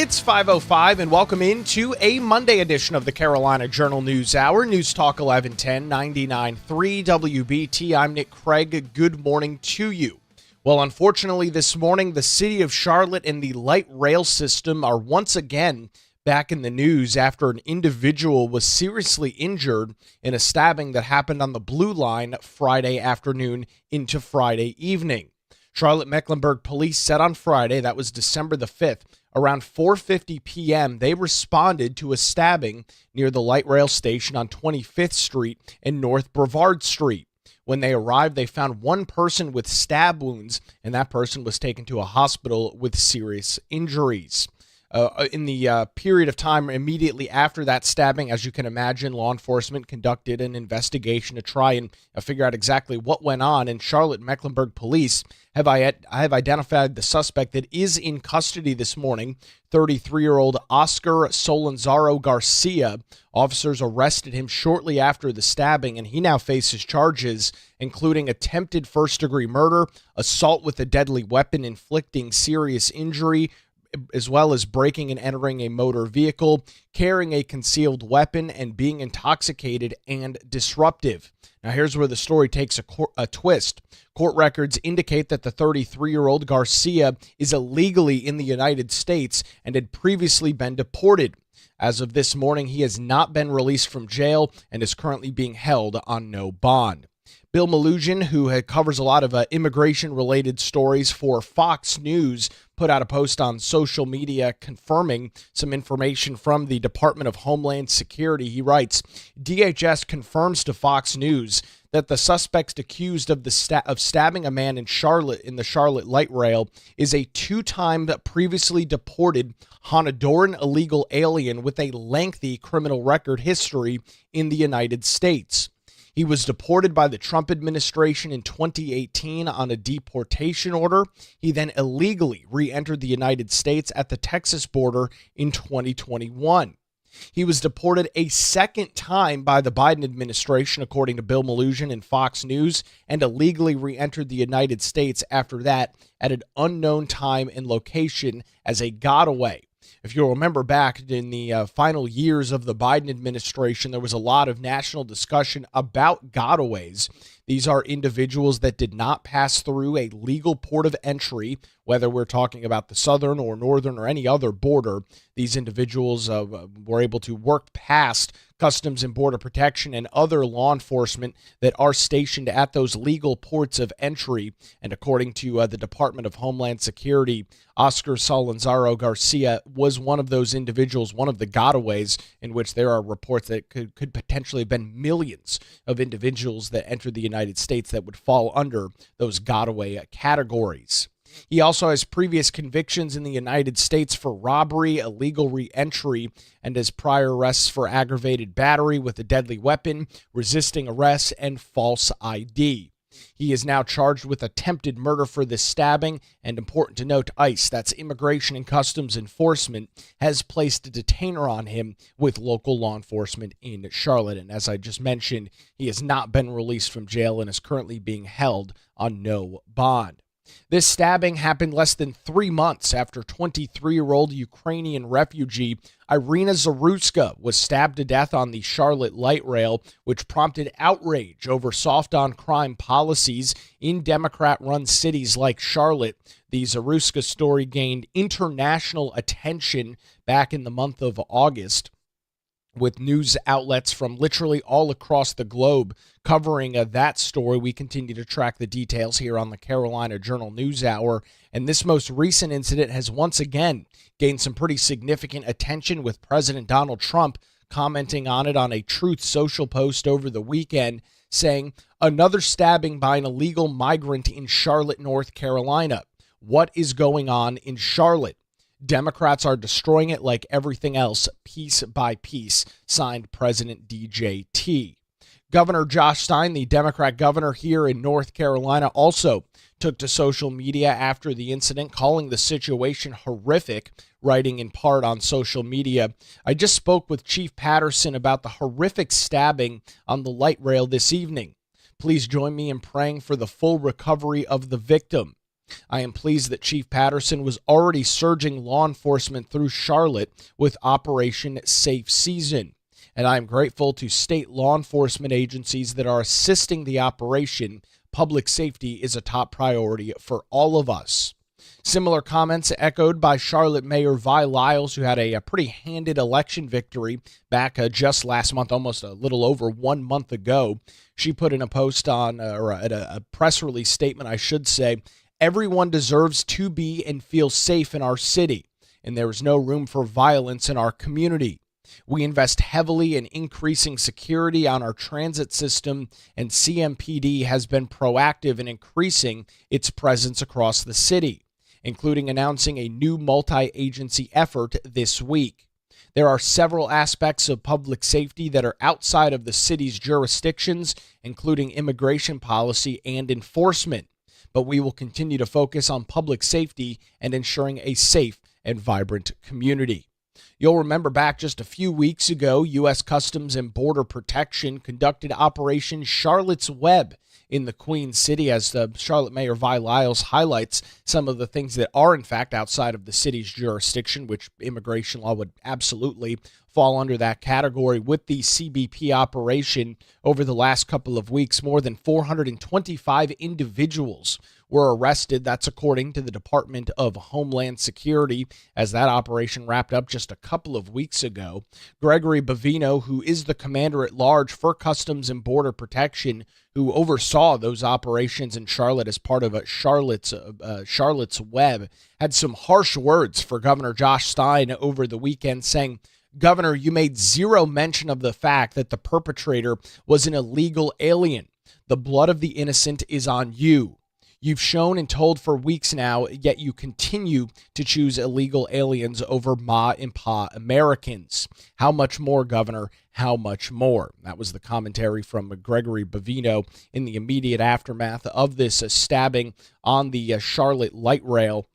It's 5:05 and welcome into a Monday edition of the Carolina Journal News Hour. News Talk 1110 99.3 WBT. I'm Nick Craig. Good morning to you. Well, unfortunately, this morning, the city of Charlotte and the light rail system are once again back in the news after an individual was seriously injured in a stabbing that happened on the Blue Line Friday afternoon into Friday evening. Charlotte-Mecklenburg police said on Friday, that was December the 5th, around 4:50 p.m., they responded to a stabbing near the light rail station on 25th Street and North Brevard Street. When they arrived, they found one person with stab wounds, and that person was taken to a hospital with serious injuries. In the period of time immediately after that stabbing, as you can imagine, law enforcement conducted an investigation to try and figure out exactly what went on, and Charlotte-Mecklenburg police have identified the suspect that is in custody this morning, 33-year-old Oscar Solenzaro Garcia. Officers arrested him shortly after the stabbing, and he now faces charges including attempted first-degree murder, assault with a deadly weapon inflicting serious injury, as well as breaking and entering a motor vehicle, carrying a concealed weapon, and being intoxicated and disruptive. Now, here's where the story takes a twist. Court records indicate that the 33-year-old Garcia is illegally in the United States and had previously been deported. As of this morning, he has not been released from jail and is currently being held on no bond. Bill Malusian, who covers a lot of immigration-related stories for Fox News, put out a post on social media confirming some information from the Department of Homeland Security. He writes, DHS confirms to Fox News that the suspect accused of stabbing a man in Charlotte in the Charlotte light rail is a two-time previously deported Honduran illegal alien with a lengthy criminal record history in the United States. He was deported by the Trump administration in 2018 on a deportation order. He then illegally re-entered the United States at the Texas border in 2021. He was deported a second time by the Biden administration, according to Bill Malusian and Fox News, and illegally re-entered the United States after that at an unknown time and location as a gotaway. If you'll remember back in the final years of the Biden administration, there was a lot of national discussion about gotaways. These are individuals that did not pass through a legal port of entry, whether we're talking about the southern or northern or any other border. These individuals were able to work past Customs and Border Protection and other law enforcement that are stationed at those legal ports of entry. And according to the Department of Homeland Security, Oscar Solenzaro Garcia was one of those individuals, one of the gotaways, in which there are reports that could potentially have been millions of individuals that entered the United States that would fall under those gotaway categories. He also has previous convictions in the United States for robbery, illegal re-entry, and has prior arrests for aggravated battery with a deadly weapon, resisting arrest, and false ID. He is now charged with attempted murder for this stabbing, and important to note, ICE, that's Immigration and Customs Enforcement, has placed a detainer on him with local law enforcement in Charlotte. And as I just mentioned, he has not been released from jail and is currently being held on no bond. This stabbing happened less than 3 months after 23-year-old Ukrainian refugee Irina Zaruska was stabbed to death on the Charlotte light rail, which prompted outrage over soft-on-crime policies in Democrat-run cities like Charlotte. The Zaruska story gained international attention back in the month of August, with news outlets from literally all across the globe covering that story. We continue to track the details here on the Carolina Journal News Hour, and this most recent incident has once again gained some pretty significant attention, with President Donald Trump commenting on it on a Truth Social post over the weekend, saying, "Another stabbing by an illegal migrant in Charlotte, North Carolina. What is going on in Charlotte? Democrats are destroying it like everything else, piece by piece," signed President DJT. Governor Josh Stein, the Democrat governor here in North Carolina, also took to social media after the incident, calling the situation horrific, writing in part on social media, "I just spoke with Chief Patterson about the horrific stabbing on the light rail this evening. Please join me in praying for the full recovery of the victim. I am pleased that Chief Patterson was already surging law enforcement through Charlotte with Operation Safe Season, and I am grateful to state law enforcement agencies that are assisting the operation. Public safety is a top priority for all of us. Similar comments echoed by Charlotte Mayor Vi Lyles, who had a pretty handed election victory back just last month, almost a little over 1 month ago. She put in a post on, or a press release statement, I should say, everyone deserves to be and feel safe in our city, and there is no room for violence in our community. We invest heavily in increasing security on our transit system, and CMPD has been proactive in increasing its presence across the city, including announcing a new multi-agency effort this week. There are several aspects of public safety that are outside of the city's jurisdictions, including immigration policy and enforcement, but we will continue to focus on public safety and ensuring a safe and vibrant community. You'll remember back just a few weeks ago, U.S. Customs and Border Protection conducted Operation Charlotte's Web in the Queen City, as the Charlotte Mayor Vi Lyles highlights some of the things that are in fact outside of the city's jurisdiction, which immigration law would absolutely fall under that category. With the CBP operation over the last couple of weeks, more than 425 individuals were arrested. That's according to the Department of Homeland Security, as that operation wrapped up just a couple of weeks ago. Gregory Bovino, who is the commander-at-large for Customs and Border Protection, who oversaw those operations in Charlotte as part of Charlotte's Web, had some harsh words for Governor Josh Stein over the weekend, saying, "Governor, you made zero mention of the fact that the perpetrator was an illegal alien. The blood of the innocent is on you. You've shown and told for weeks now, yet you continue to choose illegal aliens over Ma and Pa Americans. How much more, Governor? How much more?" That was the commentary from Gregory Bovino in the immediate aftermath of this stabbing on the Charlotte light rail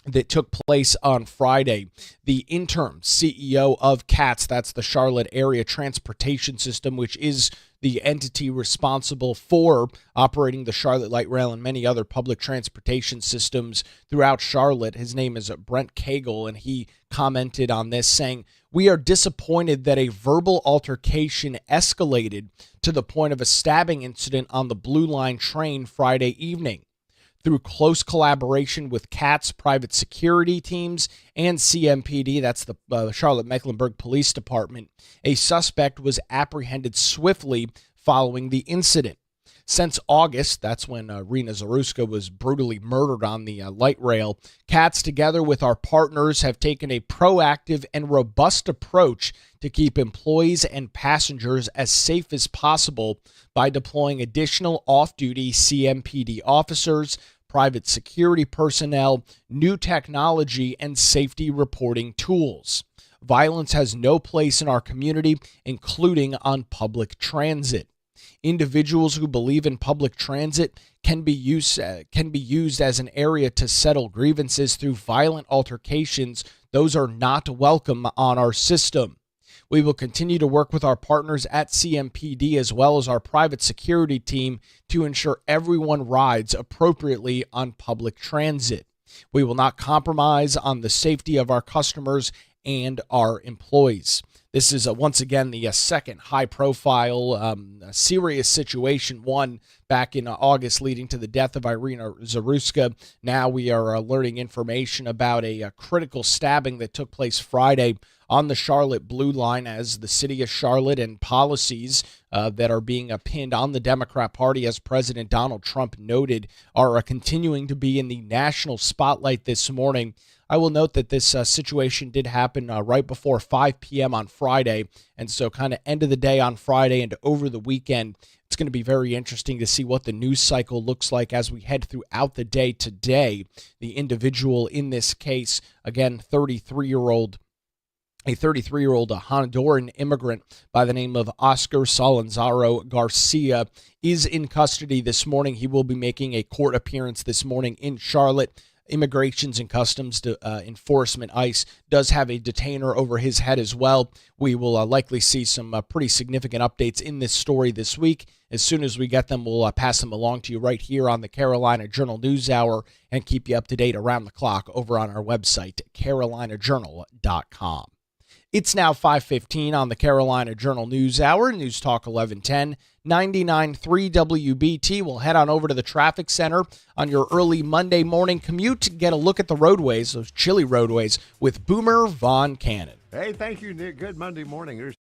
that took place on Friday. The interim CEO of CATS, that's the Charlotte Area Transportation System, which is the entity responsible for operating the Charlotte Light Rail and many other public transportation systems throughout Charlotte. His name is Brent Cagle, and he commented on this saying, "We are disappointed that a verbal altercation escalated to the point of a stabbing incident on the Blue Line train Friday evening. Through close collaboration with CATS private security teams and CMPD, that's the Charlotte Mecklenburg Police Department, a suspect was apprehended swiftly following the incident. Since August, that's when Rena Zaruska was brutally murdered on the light rail, CATS, together with our partners, have taken a proactive and robust approach to keep employees and passengers as safe as possible by deploying additional off-duty CMPD officers, private security personnel, new technology, and safety reporting tools. Violence has no place in our community, including on public transit. Individuals who believe in public transit can be used as an area to settle grievances through violent altercations. Those are not welcome on our system. We will continue to work with our partners at CMPD as well as our private security team to ensure everyone rides appropriately on public transit. We will not compromise on the safety of our customers and our employees." This is once again the second high-profile, serious situation, one back in August leading to the death of Irina Zaruska. Now we are learning information about a critical stabbing that took place Friday on the Charlotte Blue Line, as the city of Charlotte and policies that are being pinned on the Democrat Party, as President Donald Trump noted, are continuing to be in the national spotlight this morning. I will note that this situation did happen right before 5 p.m. on Friday, and so kind of end of the day on Friday and over the weekend. It's going to be very interesting to see what the news cycle looks like as we head throughout the day today. The individual in this case, again, a 33-year-old Honduran immigrant by the name of Oscar Salazaro Garcia, is in custody this morning. He will be making a court appearance this morning in Charlotte. Immigrations and Customs Enforcement, ICE, does have a detainer over his head as well. We will likely see some pretty significant updates in this story this week. As soon as we get them, we'll pass them along to you right here on the Carolina Journal News Hour and keep you up to date around the clock over on our website, carolinajournal.com. It's now 5:15 on the Carolina Journal News Hour, News Talk 1110, 99.3 WBT. We'll head on over to the traffic center on your early Monday morning commute. Get a look at the roadways, those chilly roadways, with Boomer Von Cannon. Hey, thank you, Nick. Good Monday morning.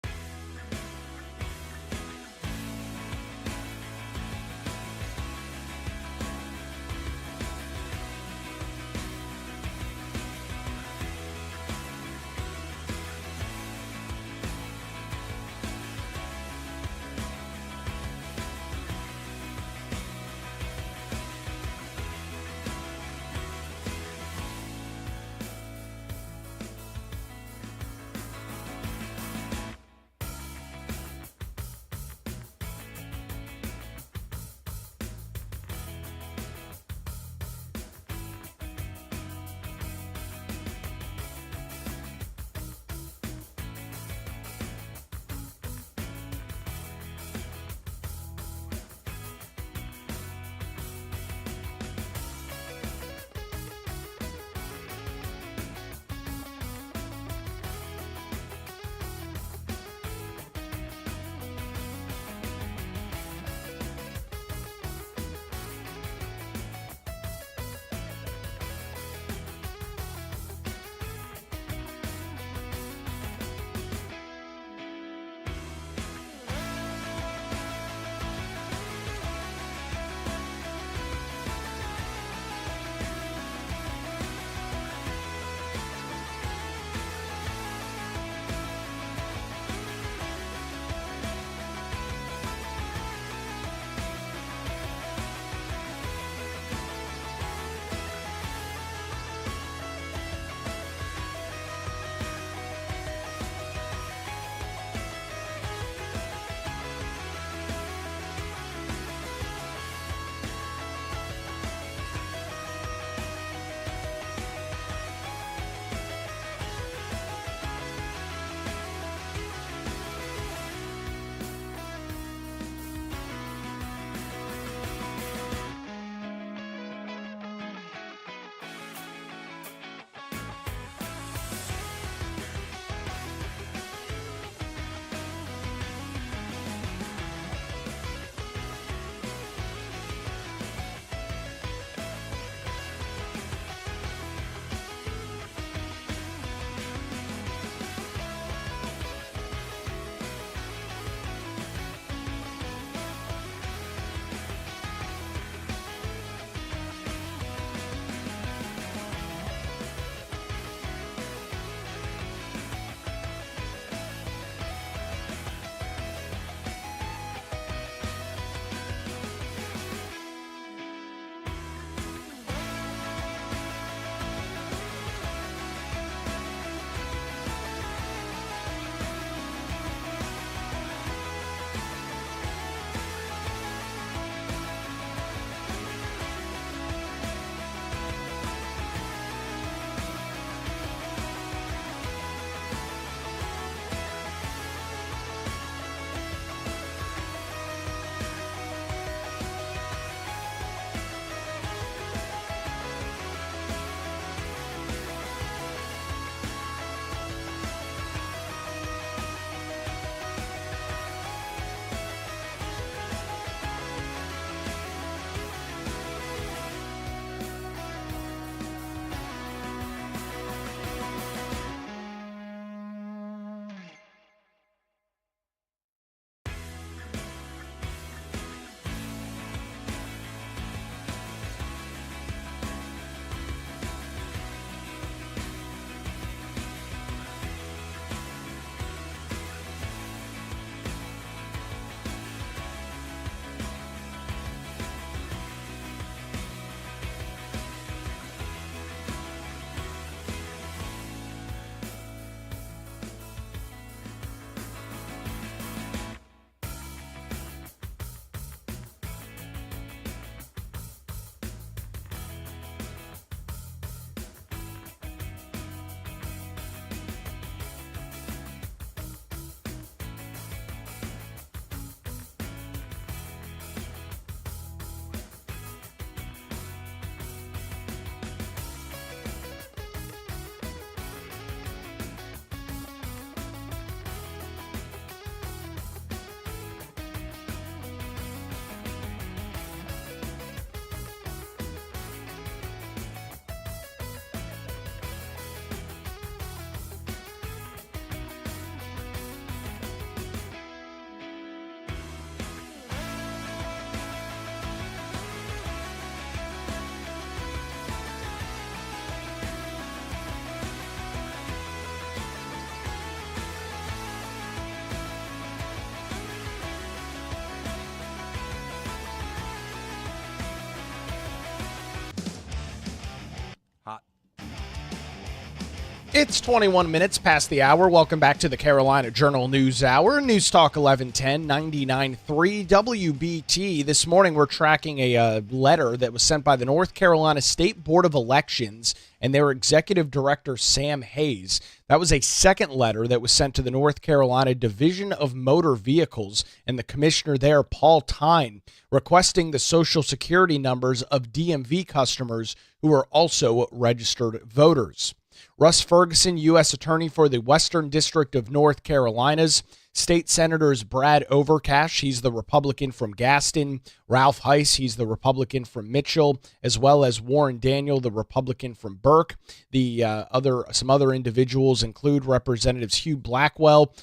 It's 21 minutes past the hour. Welcome back to the Carolina Journal News Hour. News Talk 1110 99.3 WBT. This morning we're tracking a letter that was sent by the North Carolina State Board of Elections and their executive director, Sam Hayes. That was a second letter that was sent to the North Carolina Division of Motor Vehicles and the commissioner there, Paul Tyne, requesting the Social Security numbers of DMV customers who are also registered voters. Russ Ferguson, U.S. Attorney for the Western District of North Carolina's, State Senators Brad Overcash, he's the Republican from Gaston, Ralph Heiss, he's the Republican from Mitchell, as well as Warren Daniel, the Republican from Burke. Some other individuals include Representatives Hugh Blackwell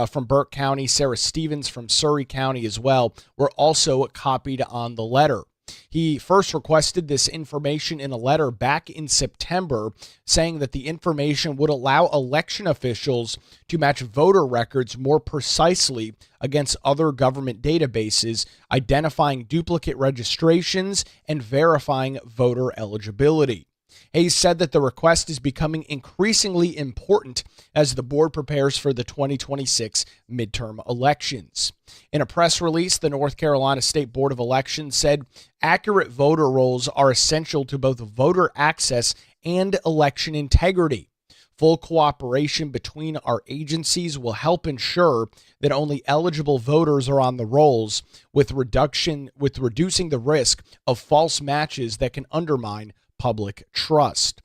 from Burke County, Sarah Stevens from Surrey County as well, were also copied on the letter. He first requested this information in a letter back in September, saying that the information would allow election officials to match voter records more precisely against other government databases, identifying duplicate registrations and verifying voter eligibility. Hayes said that the request is becoming increasingly important as the board prepares for the 2026 midterm elections. In a press release, the North Carolina State Board of Elections said accurate voter rolls are essential to both voter access and election integrity. Full cooperation between our agencies will help ensure that only eligible voters are on the rolls, with reducing the risk of false matches that can undermine public trust.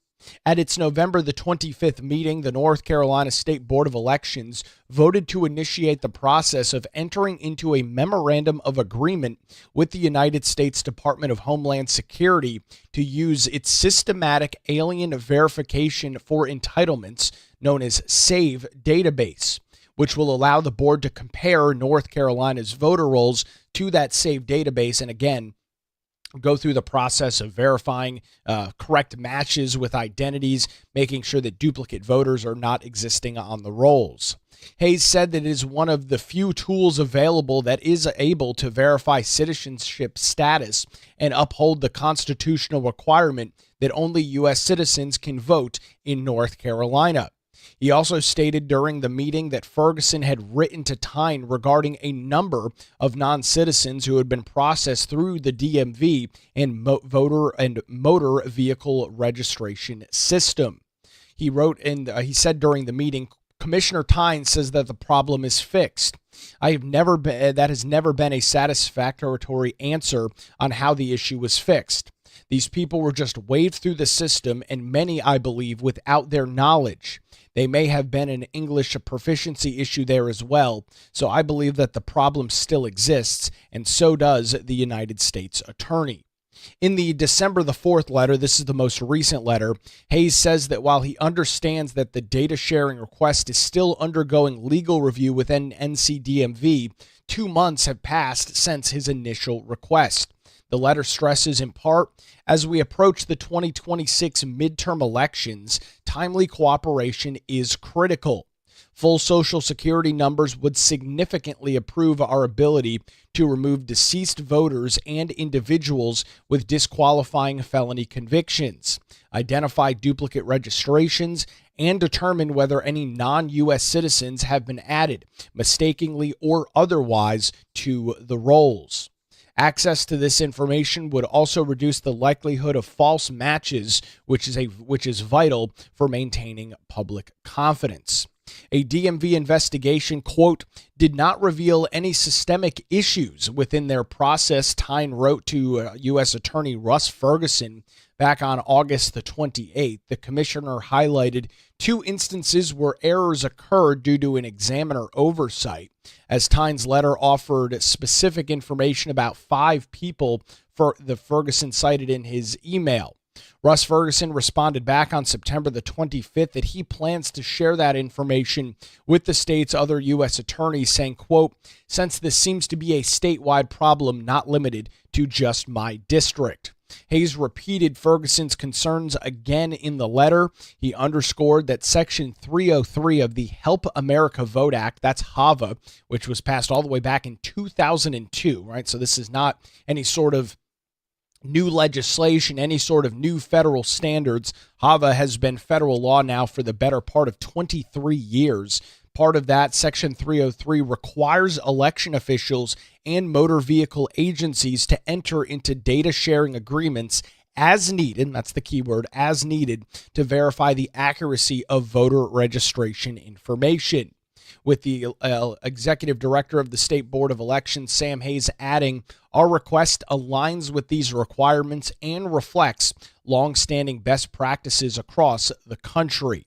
At its November the 25th meeting, the North Carolina State Board of Elections voted to initiate the process of entering into a memorandum of agreement with the United States Department of Homeland Security to use its systematic alien verification for entitlements, known as SAVE database, which will allow the board to compare North Carolina's voter rolls to that SAVE database and, again, go through the process of verifying correct matches with identities, making sure that duplicate voters are not existing on the rolls. Hayes said that it is one of the few tools available that is able to verify citizenship status and uphold the constitutional requirement that only U.S. citizens can vote in North Carolina. He also stated during the meeting that Ferguson had written to Tyne regarding a number of non-citizens who had been processed through the DMV and voter and motor vehicle registration system. He wrote he said during the meeting, Commissioner Tyne says that the problem is fixed. That has never been a satisfactory answer on how the issue was fixed. These people were just waved through the system, and many, I believe, without their knowledge. They may have been an English proficiency issue there as well, so I believe that the problem still exists, and so does the United States Attorney. In the December the 4th letter, this is the most recent letter, Hayes says that while he understands that the data sharing request is still undergoing legal review within NCDMV, 2 months have passed since his initial request. The letter stresses in part, as we approach the 2026 midterm elections, timely cooperation is critical. Full Social Security numbers would significantly improve our ability to remove deceased voters and individuals with disqualifying felony convictions, identify duplicate registrations, and determine whether any non-U.S. citizens have been added, mistakenly or otherwise, to the rolls. Access to this information would also reduce the likelihood of false matches, which is vital for maintaining public confidence. A DMV investigation, quote, did not reveal any systemic issues within their process, Tyne wrote to U.S. Attorney Russ Ferguson back on August the 28th. The commissioner highlighted 2 instances where errors occurred due to an examiner oversight, as Tyne's letter offered specific information about 5 people the Ferguson cited in his email. Russ Ferguson responded back on September the 25th that he plans to share that information with the state's other U.S. attorneys, saying, quote, since this seems to be a statewide problem not limited to just my district. Hayes repeated Ferguson's concerns again in the letter. He underscored that Section 303 of the Help America Vote Act, that's HAVA, which was passed all the way back in 2002, right? So this is not any sort of new legislation, any sort of new federal standards. HAVA has been federal law now for the better part of 23 years. Part of that, Section 303 requires election officials and motor vehicle agencies to enter into data sharing agreements as needed, that's the key word, as needed, to verify the accuracy of voter registration information. With the executive director of the State Board of Elections, Sam Hayes, adding, our request aligns with these requirements and reflects longstanding best practices across the country.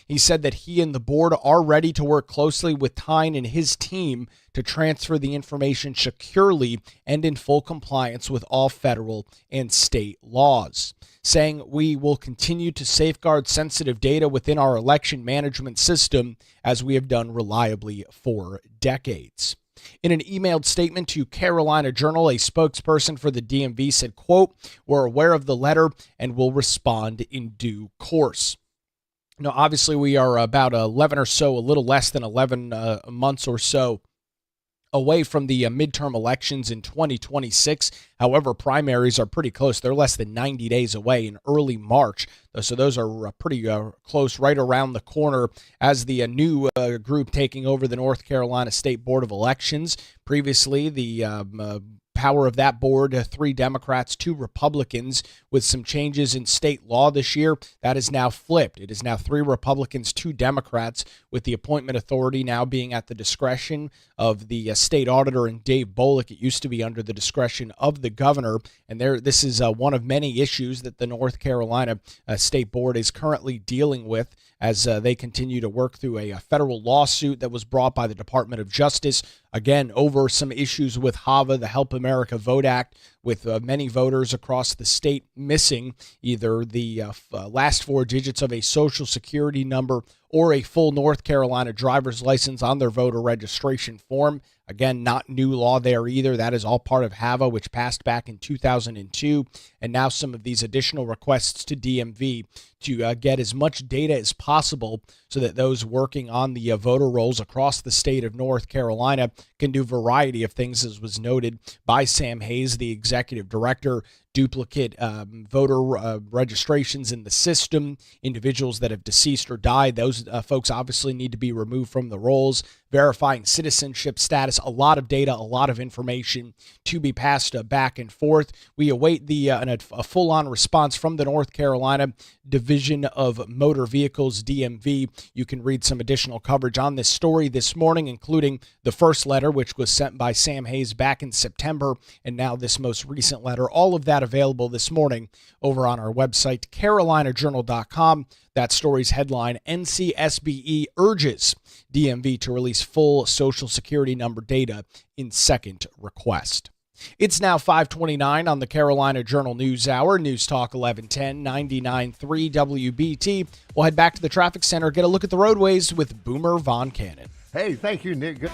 He said that he and the board are ready to work closely with Tyne and his team to transfer the information securely and in full compliance with all federal and state laws, saying we will continue to safeguard sensitive data within our election management system as we have done reliably for decades. In an emailed statement to Carolina Journal, a spokesperson for the DMV said, quote, we're aware of the letter and will respond in due course. Now, obviously, we are about 11 or so, a little less than 11 months or so away from the midterm elections in 2026. However, primaries are pretty close. They're less than 90 days away in early March. So those are pretty close, right around the corner, as the new group taking over the North Carolina State Board of Elections. Previously, the power of that board, 3 Democrats, 2 Republicans. With some changes in state law this year, that is now flipped. It is now 3 Republicans, 2 Democrats, with the appointment authority now being at the discretion of the State Auditor and Dave Boliek. It used to be under the discretion of the governor, and this is one of many issues that the North Carolina State Board is currently dealing with as they continue to work through a federal lawsuit that was brought by the Department of Justice, again, over some issues with HAVA, the Help America Vote Act, with many voters across the state missing either the last 4 digits of a Social Security number or a full North Carolina driver's license on their voter registration form. Again, not new law there either. That is all part of HAVA, which passed back in 2002. And now some of these additional requests to DMV to get as much data as possible so that those working on the voter rolls across the state of North Carolina can do a variety of things, as was noted by Sam Hayes, the executive director. Duplicate voter registrations in the system, individuals that have deceased or died, those folks obviously need to be removed from the rolls, verifying citizenship status, a lot of data, a lot of information to be passed back and forth. We await a full-on response from the North Carolina Division of Motor Vehicles, DMV. You can read some additional coverage on this story this morning, including the first letter, which was sent by Sam Hayes back in September, and now this most recent letter. All of that available this morning over on our website, carolinajournal.com. That story's headline, NCSBE urges DMV to release full Social Security number data in second request. It's now 5:29 on the Carolina Journal News Hour. News Talk 1110, 99.3 WBT. We'll head back to the traffic center, get a look at the roadways with Boomer Von Cannon. Hey, thank you, Nick. Good.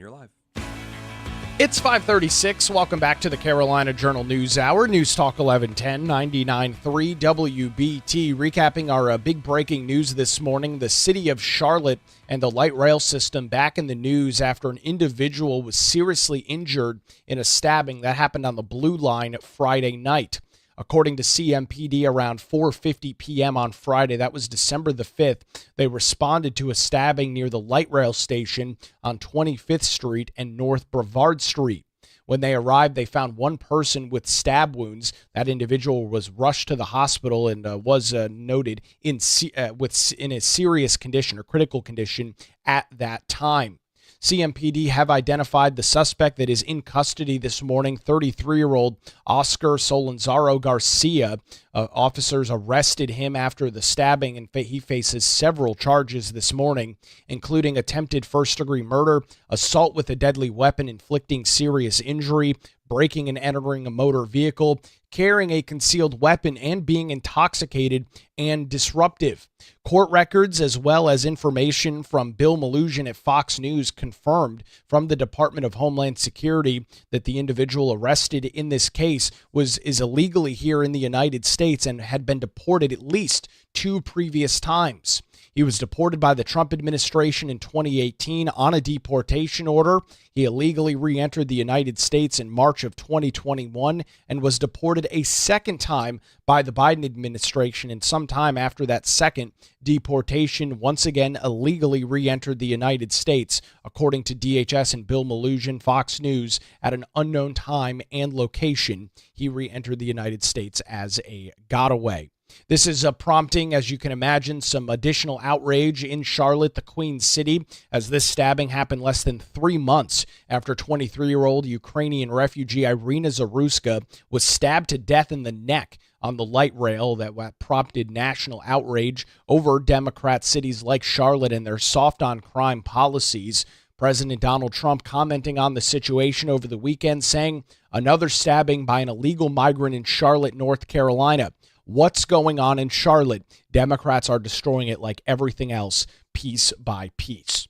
your life. It's 5:36. Welcome back to the Carolina Journal News Hour. News Talk 1110, 99.3 WBT. Recapping our big breaking news this morning. The city of Charlotte and the light rail system back in the news after an individual was seriously injured in a stabbing that happened on the Blue Line Friday night. According to CMPD, around 4:50 p.m. on Friday, that was December the 5th, they responded to a stabbing near the light rail station on 25th Street and North Brevard Street. When they arrived, they found one person with stab wounds. That individual was rushed to the hospital and was noted in a serious condition or critical condition at that time. CMPD have identified the suspect that is in custody this morning, 33-year-old Oscar Solenzaro Garcia. Officers arrested him after the stabbing, and he faces several charges this morning, including attempted first-degree murder, assault with a deadly weapon inflicting serious injury, breaking and entering a motor vehicle, carrying a concealed weapon, and being intoxicated and disruptive. Court records, as well as information from Bill Malugin at Fox News, confirmed from the Department of Homeland Security that the individual arrested in this case is illegally here in the United States and had been deported at least 2 previous times. He was deported by the Trump administration in 2018 on a deportation order. He illegally re-entered the United States in March of 2021 and was deported a second time by the Biden administration, and sometime after that second deportation, once again illegally re-entered the United States, according to DHS and Bill Malugin, Fox News, at an unknown time and location. He re-entered the United States as a gotaway. This is prompting, as you can imagine, some additional outrage in Charlotte, the Queen City, as this stabbing happened less than 3 months after 23-year-old Ukrainian refugee Irina Zaruska was stabbed to death in the neck on the light rail. That prompted national outrage over Democrat cities like Charlotte and their soft-on-crime policies. President Donald Trump commenting on the situation over the weekend, saying, "Another stabbing by an illegal migrant in Charlotte, North Carolina. What's going on in Charlotte? Democrats are destroying it like everything else, piece by piece."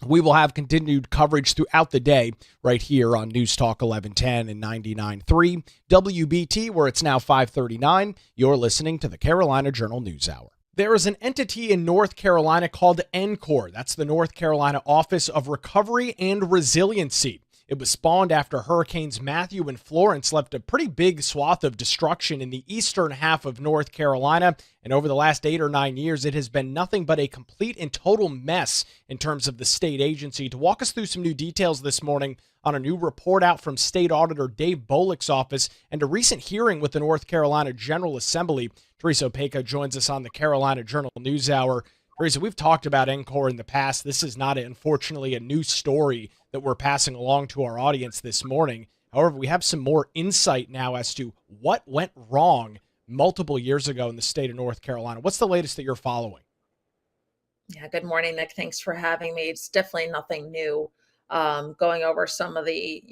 We will have continued coverage throughout the day right here on News Talk 1110 and 99.3 WBT, where it's now 5:39. You're listening to the Carolina Journal News Hour. There is an entity in North Carolina called NCORR. That's the North Carolina Office of Recovery and Resiliency. It was spawned after Hurricanes Matthew and Florence left a pretty big swath of destruction in the eastern half of North Carolina. And over the last 8 or 9 years, it has been nothing but a complete and total mess in terms of the state agency. To walk us through some new details this morning on a new report out from State Auditor Dave Boliek's office and a recent hearing with the North Carolina General Assembly, Teresa Opeka joins us on the Carolina Journal News Hour. Teresa, we've talked about NCORR in the past. This is not, unfortunately, a new story that we're passing along to our audience this morning. However, we have some more insight now as to what went wrong multiple years ago in the state of North Carolina. What's the latest that you're following? Yeah, good morning, Nick. Thanks for having me. It's definitely nothing new. Going over some of the,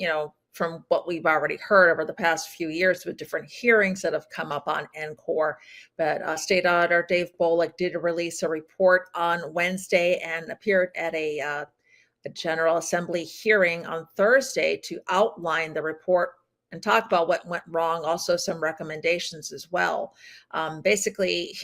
from what we've already heard over the past few years with different hearings that have come up on NCORR. But State Auditor Dave Boliek did release a report on Wednesday and appeared at a General Assembly hearing on Thursday to outline the report and talk about what went wrong, also some recommendations as well. Basically,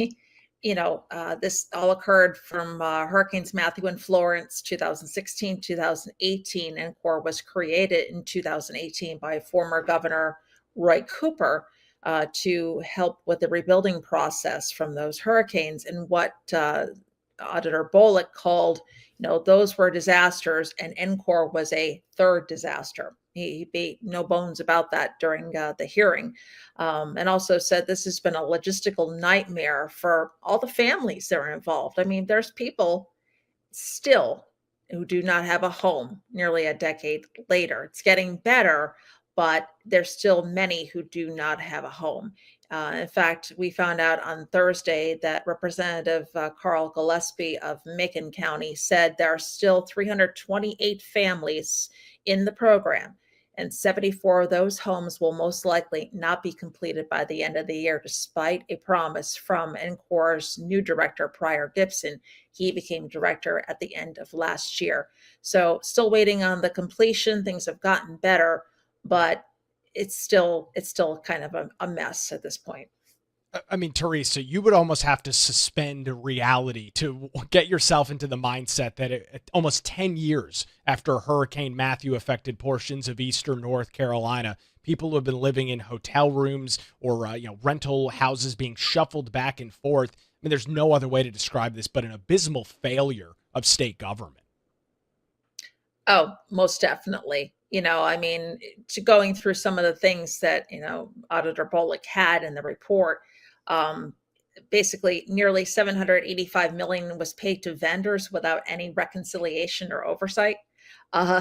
this all occurred from Hurricanes Matthew and Florence, 2016, 2018. NCORR was created in 2018 by former Governor Roy Cooper to help with the rebuilding process from those hurricanes. And what Auditor Boliek called, those were disasters, and NCORR was a third disaster. He made no bones about that during the hearing, and also said this has been a logistical nightmare for all the families that are involved. I mean, there's people still who do not have a home nearly a decade later. It's getting better, but there's still many who do not have a home. In fact, we found out on Thursday that Representative Carl Gillespie of Macon County said there are still 328 families in the program. and 74 of those homes will most likely not be completed by the end of the year, despite a promise from NCORR's new director, Prior Gibson. He became director at the end of last year. So still waiting on the completion. Things have gotten better, but it's still kind of a mess at this point. I mean, Teresa, you would almost have to suspend reality to get yourself into the mindset that almost 10 years after Hurricane Matthew affected portions of eastern North Carolina, people who have been living in hotel rooms or rental houses being shuffled back and forth. I mean, there's no other way to describe this but an abysmal failure of state government. Oh, most definitely. I mean, to going through some of the things that, Auditor Boliek had in the report, um, basically nearly 785 million was paid to vendors without any reconciliation or oversight. Uh,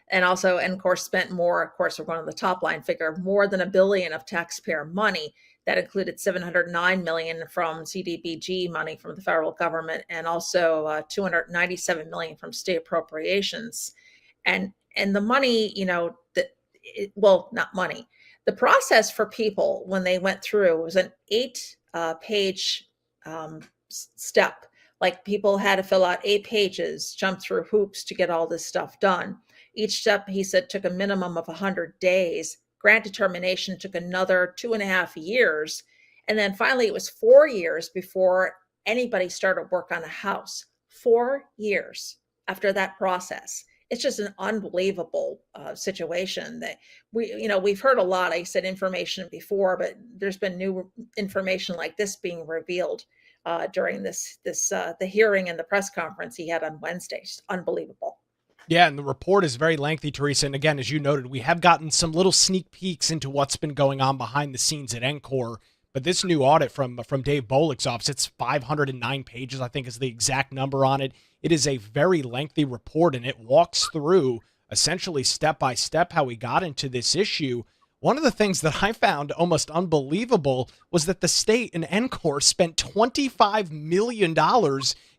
and also, NCORR spent more, of course, we're going to the top line figure, more than $1 billion of taxpayer money. That included 709 million from CDBG money from the federal government, and also 297 million from state appropriations. And the money, not money. The process for people when they went through was an 8-page step. Like, people had to fill out 8 pages, jump through hoops to get all this stuff done. Each step, he said, took a minimum of 100 days. Grant determination took another 2.5 years. And then finally, it was 4 years before anybody started work on a house. 4 years after that process. It's just an unbelievable situation that we've heard a lot. I said information before, but there's been new information like this being revealed during the hearing and the press conference he had on Wednesday. Just unbelievable. Yeah, and the report is very lengthy, Teresa. And again, as you noted, we have gotten some little sneak peeks into what's been going on behind the scenes at NCORR. But this new audit from Dave Boliek's office, it's 509 pages, I think is the exact number on it. It is a very lengthy report, and it walks through essentially step by step how we got into this issue. One of the things that I found almost unbelievable was that the state and NCORR spent $25 million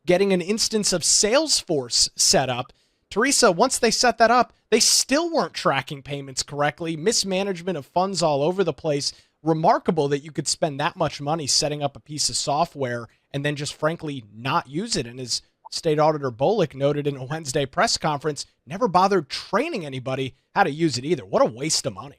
getting an instance of Salesforce set up. Teresa, once they set that up, they still weren't tracking payments correctly, mismanagement of funds all over the place. Remarkable that you could spend that much money setting up a piece of software and then just frankly not use it. And as State Auditor Boliek noted in a Wednesday press conference, never bothered training anybody how to use it either. What a waste of money.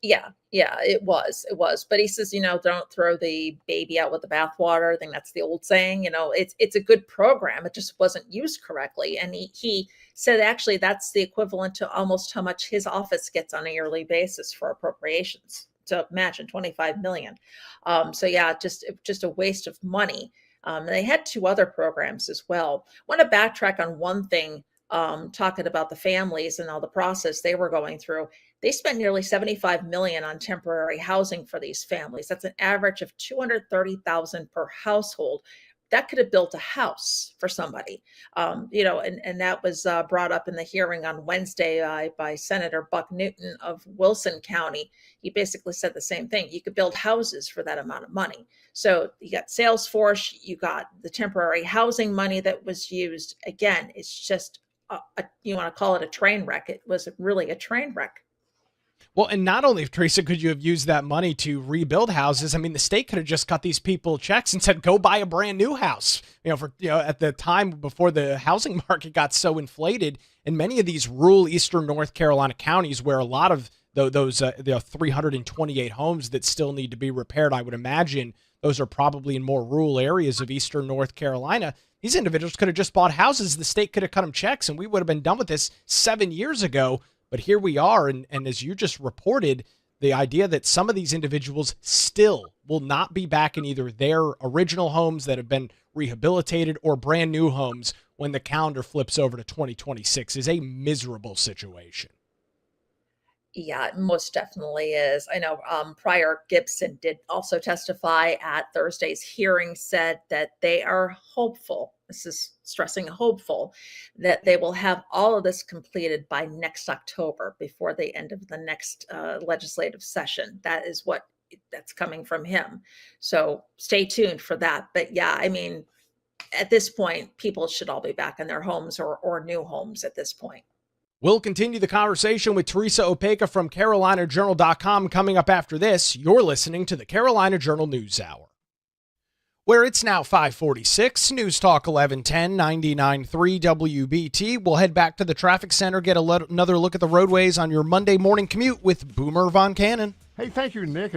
Yeah, it was. But he says, don't throw the baby out with the bathwater. I think that's the old saying. It's a good program. It just wasn't used correctly. And he said, actually, that's the equivalent to almost how much his office gets on a yearly basis for appropriations. So imagine 25 million. So yeah, just a waste of money. And they had 2 other programs as well. I want to backtrack on one thing, talking about the families and all the process they were going through. They spent nearly 75 million on temporary housing for these families. That's an average of 230,000 per household. That could have built a house for somebody, and that was brought up in the hearing on Wednesday by Senator Buck Newton of Wilson County. He basically said the same thing. You could build houses for that amount of money. So you got Salesforce, you got the temporary housing money that was used. Again, it's just, you want to call it a train wreck. It was really a train wreck. Well, and not only, Teresa, could you have used that money to rebuild houses, I mean, the state could have just cut these people checks and said, go buy a brand new house. At the time before the housing market got so inflated, in many of these rural eastern North Carolina counties where a lot of those 328 homes that still need to be repaired, I would imagine those are probably in more rural areas of eastern North Carolina. These individuals could have just bought houses. The state could have cut them checks, and we would have been done with this 7 years ago. But here we are, and as you just reported, the idea that some of these individuals still will not be back in either their original homes that have been rehabilitated or brand new homes when the calendar flips over to 2026 is a miserable situation. Yeah, it most definitely is. I know Prior Gibson did also testify at Thursday's hearing, said that they are hopeful, this is stressing hopeful, that they will have all of this completed by next October, before the end of the next legislative session. That's coming from him. So stay tuned for that. But yeah, I mean, at this point, people should all be back in their homes or new homes at this point. We'll continue the conversation with Teresa Opeka from CarolinaJournal.com coming up after this. You're listening to the Carolina Journal News Hour, where it's now 546, News Talk 1110, 99.3 WBT. We'll head back to the traffic center, get another look at the roadways on your Monday morning commute with Boomer Von Cannon. Hey, thank you, Nick.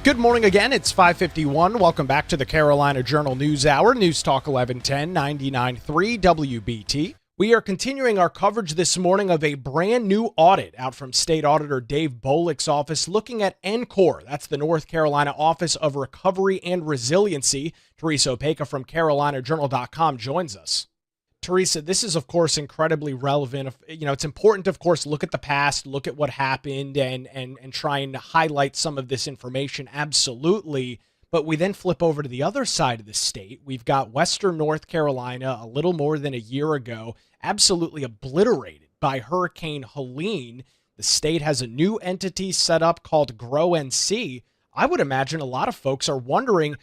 Good morning again. It's 5:51. Welcome back to the Carolina Journal News Hour. News Talk 1110 99.3 WBT. We are continuing our coverage this morning of a brand new audit out from State Auditor Dave Boliek's office looking at NCORR. That's the North Carolina Office of Recovery and Resiliency. Teresa Opeka from CarolinaJournal.com joins us. Teresa, this is, of course, incredibly relevant. It's important to, of course, look at the past, look at what happened, and try and highlight some of this information. Absolutely. But we then flip over to the other side of the state. We've got Western North Carolina a little more than a year ago, absolutely obliterated by Hurricane Helene. The state has a new entity set up called Grow NC. I would imagine a lot of folks are wondering,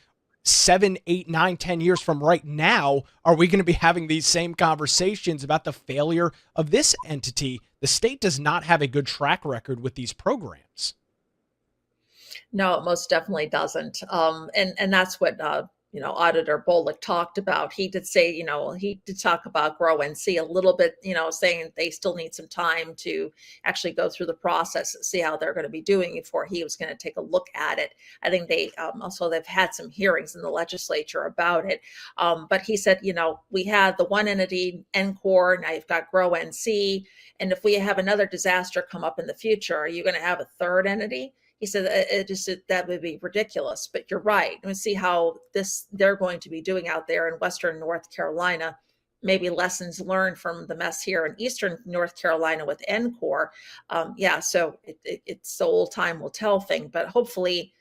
7, 8, 9, 10 years from right now, are we going to be having these same conversations about the failure of this entity? The state does not have a good track record with these programs. No, it most definitely doesn't. And that's what Auditor Boliek talked about. He did say, he did talk about Grow and See a little bit, saying they still need some time to actually go through the process, see how they're going to be doing before he was going to take a look at it. I think they they've had some hearings in the legislature about it. But he said, we had the one entity, NCORR, now you've got Grow and See. And if we have another disaster come up in the future, are you going to have a third entity? He said that would be ridiculous, but you're right. And see how they're going to be doing out there in Western North Carolina, maybe lessons learned from the mess here in Eastern North Carolina with NCORR. So it's the old time will tell thing, but hopefully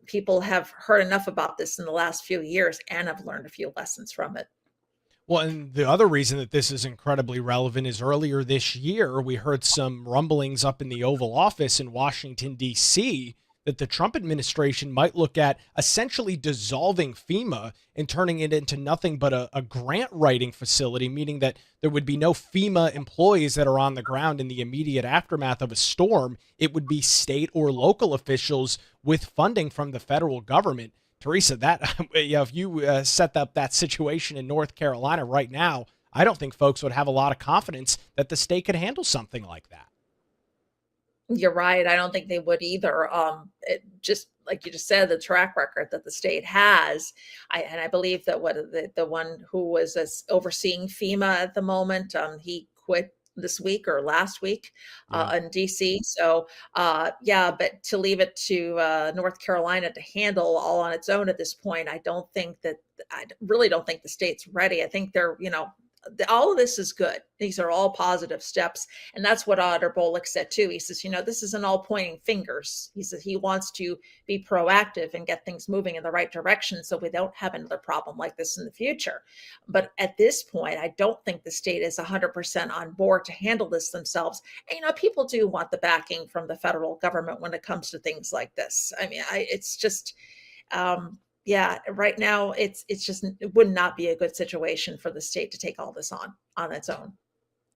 people have heard enough about this in the last few years and have learned a few lessons from it. Well, and the other reason that this is incredibly relevant is earlier this year, we heard some rumblings up in the Oval Office in Washington, D.C., that the Trump administration might look at essentially dissolving FEMA and turning it into nothing but a grant writing facility, meaning that there would be no FEMA employees that are on the ground in the immediate aftermath of a storm. It would be state or local officials with funding from the federal government. Teresa, if you set up that situation in North Carolina right now, I don't think folks would have a lot of confidence that the state could handle something like that. You're right. I don't think they would either. Just like you just said, the track record that the state has, I believe that the one who was overseeing FEMA at the moment, he quit this week or last week in DC. So but to leave it to North Carolina to handle all on its own at this point, I really don't think the state's ready. I think they're, all of this is good. These are all positive steps. And that's what Auditor Boliek said too. He says, this isn't all pointing fingers. He says he wants to be proactive and get things moving in the right direction so we don't have another problem like this in the future. But at this point, I don't think the state is 100% on board to handle this themselves. And, people do want the backing from the federal government when it comes to things like this. I mean, it's just... right now it would not be a good situation for the state to take all this on its own.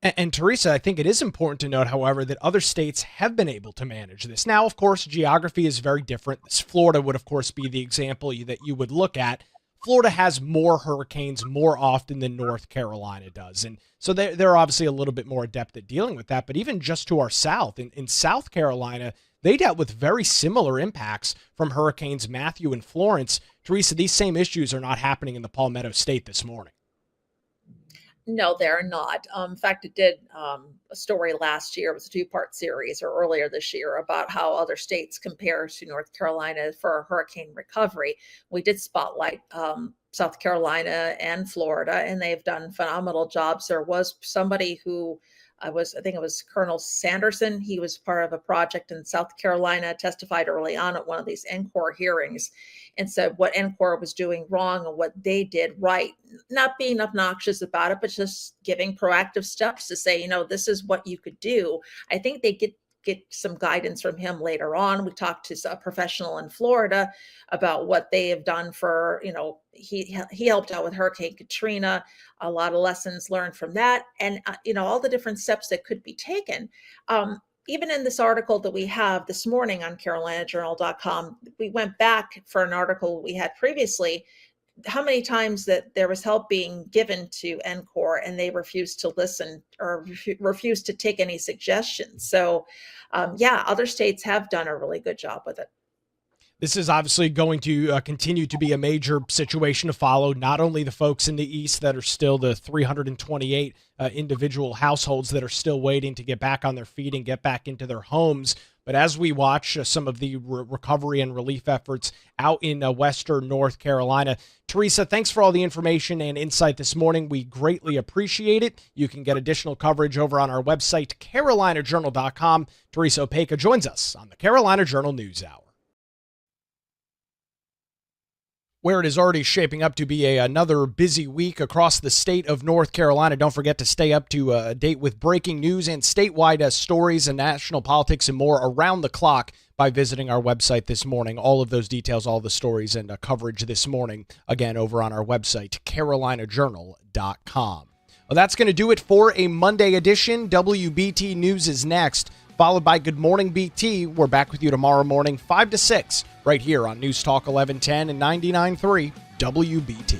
And Teresa, I think it is important to note, however, that other states have been able to manage this. Now, of course, geography is very different. Florida would, of course, be the example that you would look at. Florida has more hurricanes more often than North Carolina does. And so they're obviously a little bit more adept at dealing with that. But even just to our south, in South Carolina, they dealt with very similar impacts from Hurricanes Matthew and Florence. Teresa, these same issues are not happening in the Palmetto State this morning. No, they're not. In fact, it did a story last year. It was a 2-part series or earlier this year about how other states compare to North Carolina for hurricane recovery. We did spotlight South Carolina and Florida, and they've done phenomenal jobs. There was somebody who I think it was Colonel Sanderson. He was part of a project in South Carolina, testified early on at one of these NCORR hearings and said what NCORR was doing wrong and what they did right, not being obnoxious about it, but just giving proactive steps to say, this is what you could do. I think they get some guidance from him later on. We talked to a professional in Florida about what they have done for, he helped out with Hurricane Katrina, a lot of lessons learned from that, and, all the different steps that could be taken. Even in this article that we have this morning on CarolinaJournal.com, we went back for an article we had previously, how many times that there was help being given to NCORR and they refused to listen or refused to take any suggestions. So, other states have done a really good job with it. This is obviously going to continue to be a major situation to follow. Not only the folks in the East that are still the 328 individual households that are still waiting to get back on their feet and get back into their homes, but as we watch some of the recovery and relief efforts out in Western North Carolina. Teresa, thanks for all the information and insight this morning. We greatly appreciate it. You can get additional coverage over on our website, carolinajournal.com. Teresa Opeka joins us on the Carolina Journal News Hour, where it is already shaping up to be another busy week across the state of North Carolina. Don't forget to stay up to date with breaking news and statewide stories and national politics and more around the clock by visiting our website this morning. All of those details, all the stories and coverage this morning, again, over on our website, carolinajournal.com. Well, that's going to do it for a Monday edition. WBT News is next, followed by Good Morning BT. We're back with you tomorrow morning, 5 to 6, right here on News Talk 1110 and 99.3 WBT.